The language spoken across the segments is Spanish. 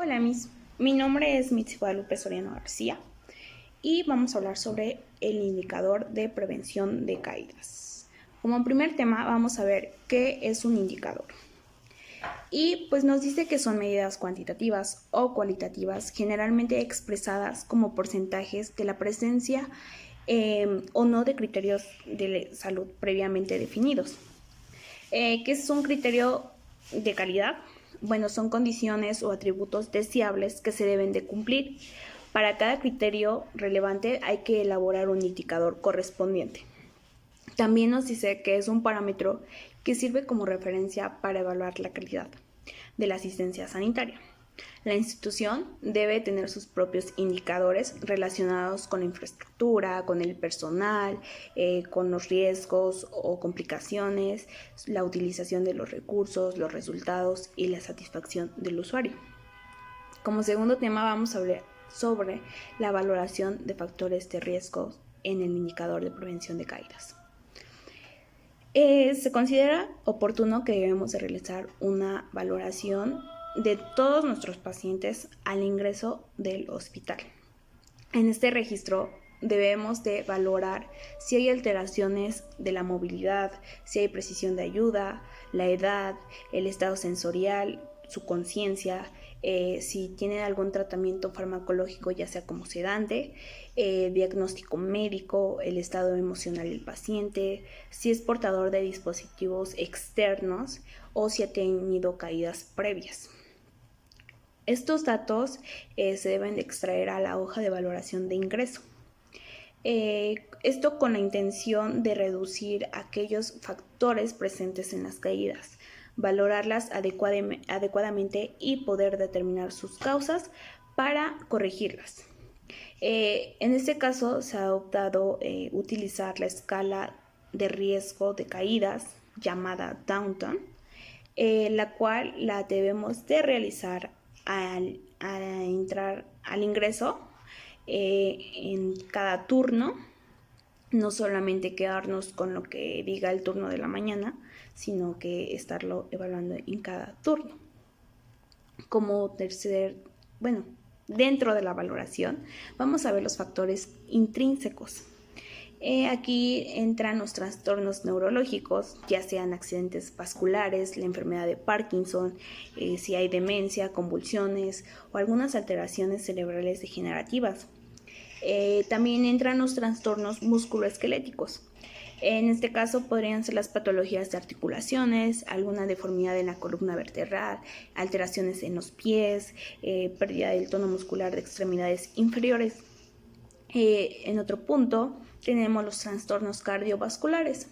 Hola, mi nombre es Mitzi Guadalupe Soriano García y vamos a hablar sobre el indicador de prevención de caídas. Como primer tema vamos a ver qué es un indicador. Y pues nos dice que son medidas cuantitativas o cualitativas generalmente expresadas como porcentajes de la presencia o no de criterios de salud previamente definidos. ¿Qué es un criterio de calidad? Bueno, son condiciones o atributos deseables que se deben de cumplir. Para cada criterio relevante hay que elaborar un indicador correspondiente. También nos dice que es un parámetro que sirve como referencia para evaluar la calidad de la asistencia sanitaria. La institución debe tener sus propios indicadores relacionados con la infraestructura, con el personal, con los riesgos o complicaciones, la utilización de los recursos, los resultados y la satisfacción del usuario. Como segundo tema vamos a hablar sobre la valoración de factores de riesgo en el indicador de prevención de caídas. Se considera oportuno que debemos de realizar una valoración de todos nuestros pacientes al ingreso del hospital. En este registro debemos de valorar si hay alteraciones de la movilidad, si hay precisión de ayuda, la edad, el estado sensorial, su conciencia, si tiene algún tratamiento farmacológico, ya sea como sedante, diagnóstico médico, el estado emocional del paciente, si es portador de dispositivos externos o si ha tenido caídas previas. Estos datos se deben de extraer a la hoja de valoración de ingreso. Esto con la intención de reducir aquellos factores presentes en las caídas, valorarlas adecuadamente y poder determinar sus causas para corregirlas. En este caso se ha optado utilizar la escala de riesgo de caídas llamada Downton, la cual la debemos de realizar al entrar al ingreso en cada turno, no solamente quedarnos con lo que diga el turno de la mañana, sino que estarlo evaluando en cada turno. Como dentro de la valoración, vamos a ver los factores intrínsecos. Aquí entran los trastornos neurológicos, ya sean accidentes vasculares, la enfermedad de Parkinson, si hay demencia, convulsiones o algunas alteraciones cerebrales degenerativas. También entran los trastornos musculoesqueléticos. En este caso podrían ser las patologías de articulaciones, alguna deformidad en la columna vertebral, alteraciones en los pies, pérdida del tono muscular de extremidades inferiores. En otro punto tenemos los trastornos cardiovasculares.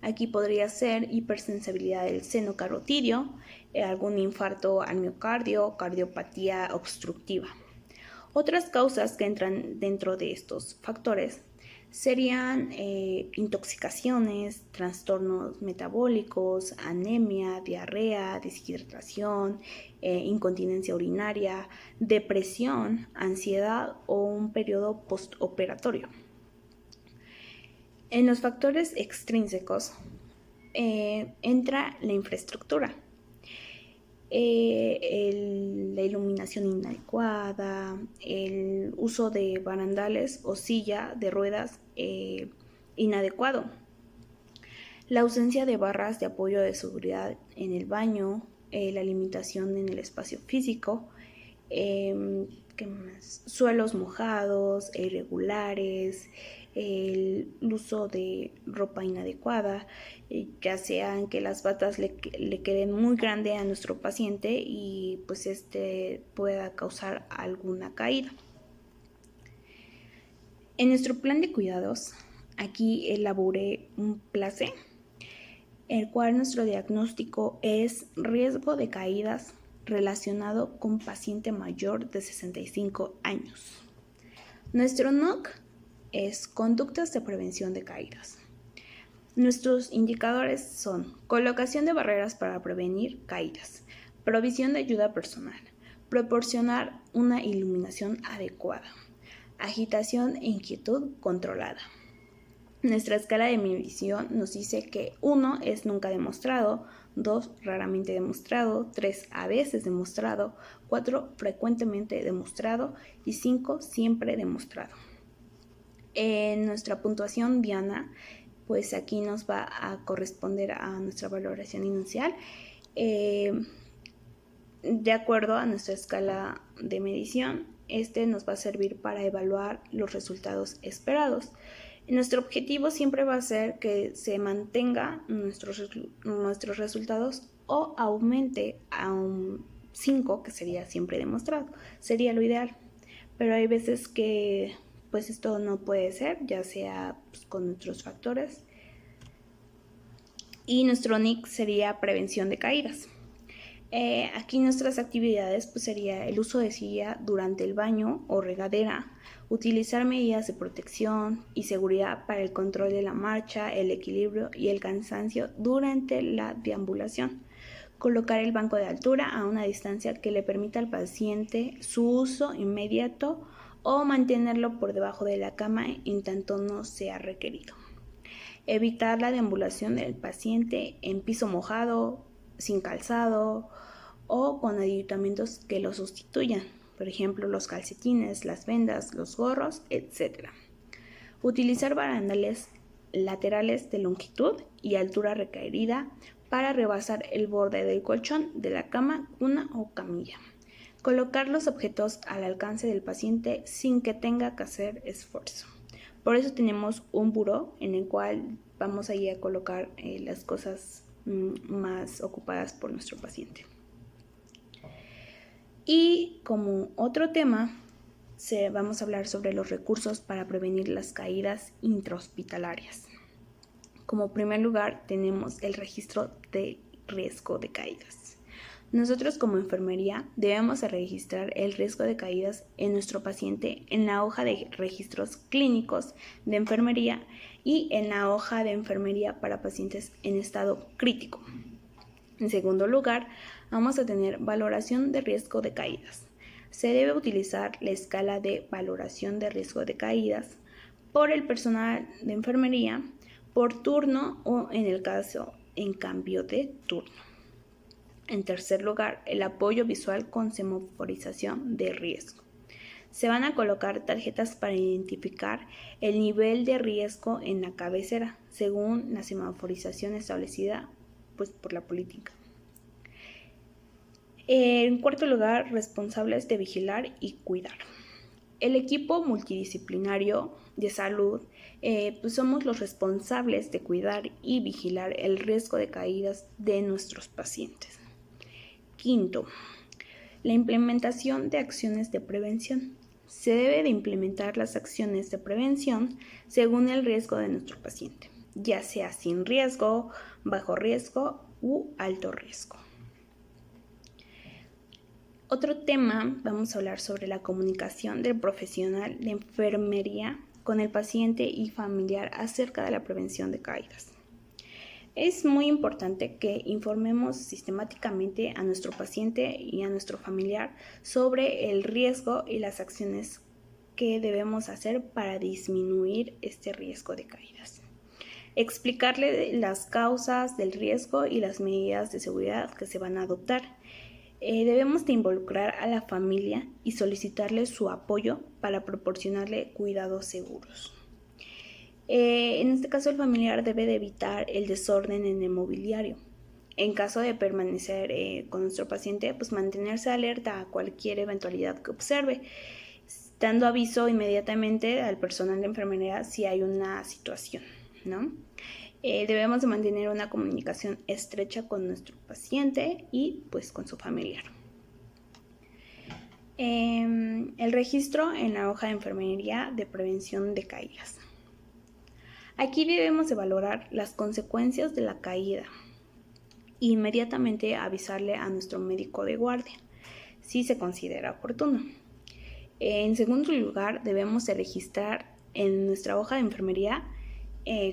Aquí podría ser hipersensibilidad del seno carotidio, algún infarto al miocardio, cardiopatía obstructiva. Otras causas que entran dentro de estos factores serían intoxicaciones, trastornos metabólicos, anemia, diarrea, deshidratación, incontinencia urinaria, depresión, ansiedad o un periodo postoperatorio. En los factores extrínsecos entra la infraestructura. La iluminación inadecuada, el uso de barandales o silla de ruedas inadecuado, la ausencia de barras de apoyo de seguridad en el baño, la limitación en el espacio físico, suelos mojados, irregulares, el uso de ropa inadecuada, ya sean que las batas le queden muy grande a nuestro paciente y pues pueda causar alguna caída. En nuestro plan de cuidados, aquí elaboré un place, el cual nuestro diagnóstico es riesgo de caídas relacionado con paciente mayor de 65 años. Nuestro NOC es conductas de prevención de caídas. Nuestros indicadores son colocación de barreras para prevenir caídas, provisión de ayuda personal, proporcionar una iluminación adecuada, agitación e inquietud controlada. Nuestra escala de medición nos dice que 1 es nunca demostrado, 2 raramente demostrado, 3 a veces demostrado, 4 frecuentemente demostrado y 5 siempre demostrado. En nuestra puntuación diana, pues aquí nos va a corresponder a nuestra valoración inicial de acuerdo a nuestra escala de medición. Este nos va a servir para evaluar los resultados esperados. Nuestro objetivo siempre va a ser que se mantenga nuestros resultados o aumente a un 5, que sería siempre demostrado. Sería lo ideal. Pero hay veces que pues esto no puede ser, ya sea pues, con nuestros factores. Y nuestro NIC sería prevención de caídas. Aquí nuestras actividades pues sería el uso de silla durante el baño o regadera, utilizar medidas de protección y seguridad para el control de la marcha, el equilibrio y el cansancio durante la deambulación, colocar el banco de altura a una distancia que le permita al paciente su uso inmediato o mantenerlo por debajo de la cama en tanto no sea requerido. Evitar la deambulación del paciente en piso mojado, sin calzado o con aditamentos que lo sustituyan, por ejemplo los calcetines, las vendas, los gorros, etc. Utilizar barandales laterales de longitud y altura requerida para rebasar el borde del colchón de la cama, cuna o camilla. Colocar los objetos al alcance del paciente sin que tenga que hacer esfuerzo. Por eso tenemos un buró en el cual vamos ahí a colocar las cosas más ocupadas por nuestro paciente. Y como otro tema, vamos a hablar sobre los recursos para prevenir las caídas intrahospitalarias. Como primer lugar tenemos el registro de riesgo de caídas. Nosotros como enfermería debemos registrar el riesgo de caídas en nuestro paciente en la hoja de registros clínicos de enfermería y en la hoja de enfermería para pacientes en estado crítico. En segundo lugar, vamos a tener valoración de riesgo de caídas. Se debe utilizar la escala de valoración de riesgo de caídas por el personal de enfermería, por turno o en el caso en cambio de turno. En tercer lugar, el apoyo visual con semaforización de riesgo. Se van a colocar tarjetas para identificar el nivel de riesgo en la cabecera, según la semaforización establecida por la política. En cuarto lugar, responsables de vigilar y cuidar. El equipo multidisciplinario de salud somos los responsables de cuidar y vigilar el riesgo de caídas de nuestros pacientes. Quinto, la implementación de acciones de prevención. Se debe de implementar las acciones de prevención según el riesgo de nuestro paciente, ya sea sin riesgo, bajo riesgo u alto riesgo. Otro tema, vamos a hablar sobre la comunicación del profesional de enfermería con el paciente y familiar acerca de la prevención de caídas. Es muy importante que informemos sistemáticamente a nuestro paciente y a nuestro familiar sobre el riesgo y las acciones que debemos hacer para disminuir este riesgo de caídas. Explicarle las causas del riesgo y las medidas de seguridad que se van a adoptar. Debemos de involucrar a la familia y solicitarle su apoyo para proporcionarle cuidados seguros. En este caso, el familiar debe de evitar el desorden en el mobiliario. En caso de permanecer con nuestro paciente, pues mantenerse alerta a cualquier eventualidad que observe, dando aviso inmediatamente al personal de enfermería si hay una situación, ¿no? Debemos de mantener una comunicación estrecha con nuestro paciente y pues con su familiar. El registro en la hoja de enfermería de prevención de caídas. Aquí debemos de valorar las consecuencias de la caída e inmediatamente avisarle a nuestro médico de guardia, si se considera oportuno. En segundo lugar, debemos de registrar en nuestra hoja de enfermería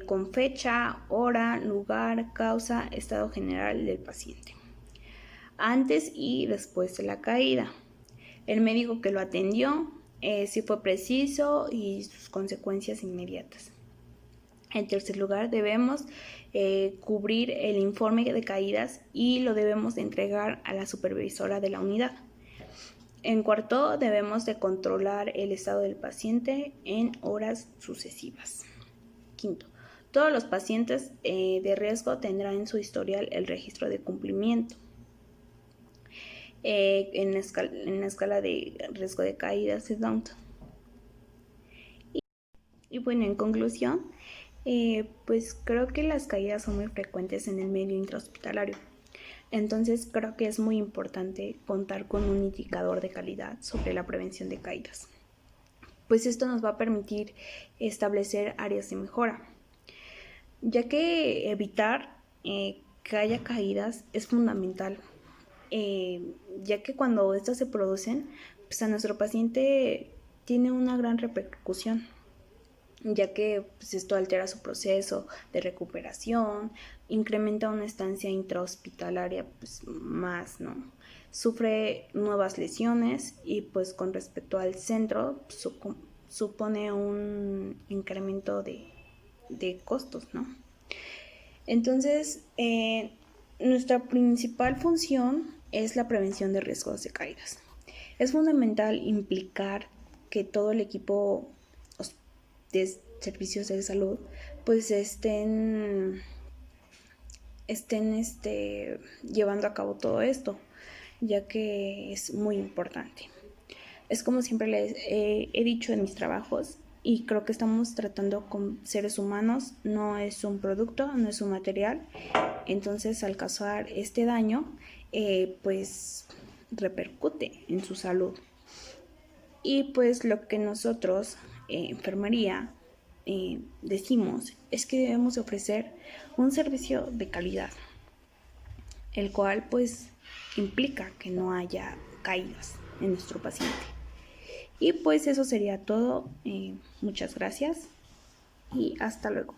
con fecha, hora, lugar, causa, estado general del paciente, antes y después de la caída, el médico que lo atendió, si fue preciso y sus consecuencias inmediatas. En tercer lugar, debemos cubrir el informe de caídas y lo debemos entregar a la supervisora de la unidad. En cuarto, debemos de controlar el estado del paciente en horas sucesivas. Quinto, todos los pacientes de riesgo tendrán en su historial el registro de cumplimiento. En la escala de riesgo de caídas de Downton. Y bueno, en conclusión, pues creo que las caídas son muy frecuentes en el medio intrahospitalario. Entonces creo que es muy importante contar con un indicador de calidad sobre la prevención de caídas. Pues esto nos va a permitir establecer áreas de mejora, ya que evitar que haya caídas es fundamental, ya que cuando estas se producen, pues a nuestro paciente tiene una gran repercusión, ya que pues, esto altera su proceso de recuperación, incrementa una estancia intrahospitalaria pues, más, ¿no? Sufre nuevas lesiones y pues con respecto al centro supone un incremento de costos, ¿no? Entonces, nuestra principal función es la prevención de riesgos de caídas. Es fundamental implicar que todo el equipo de servicios de salud pues estén llevando a cabo todo esto, ya que es muy importante. Es como siempre les he dicho en mis trabajos, y creo que estamos tratando con seres humanos, no es un producto, no es un material. Entonces, al causar este daño, pues repercute en su salud. Y pues lo que nosotros, enfermería, decimos es que debemos ofrecer un servicio de calidad, el cual pues implica que no haya caídas en nuestro paciente. Y pues eso sería todo. Muchas gracias y hasta luego.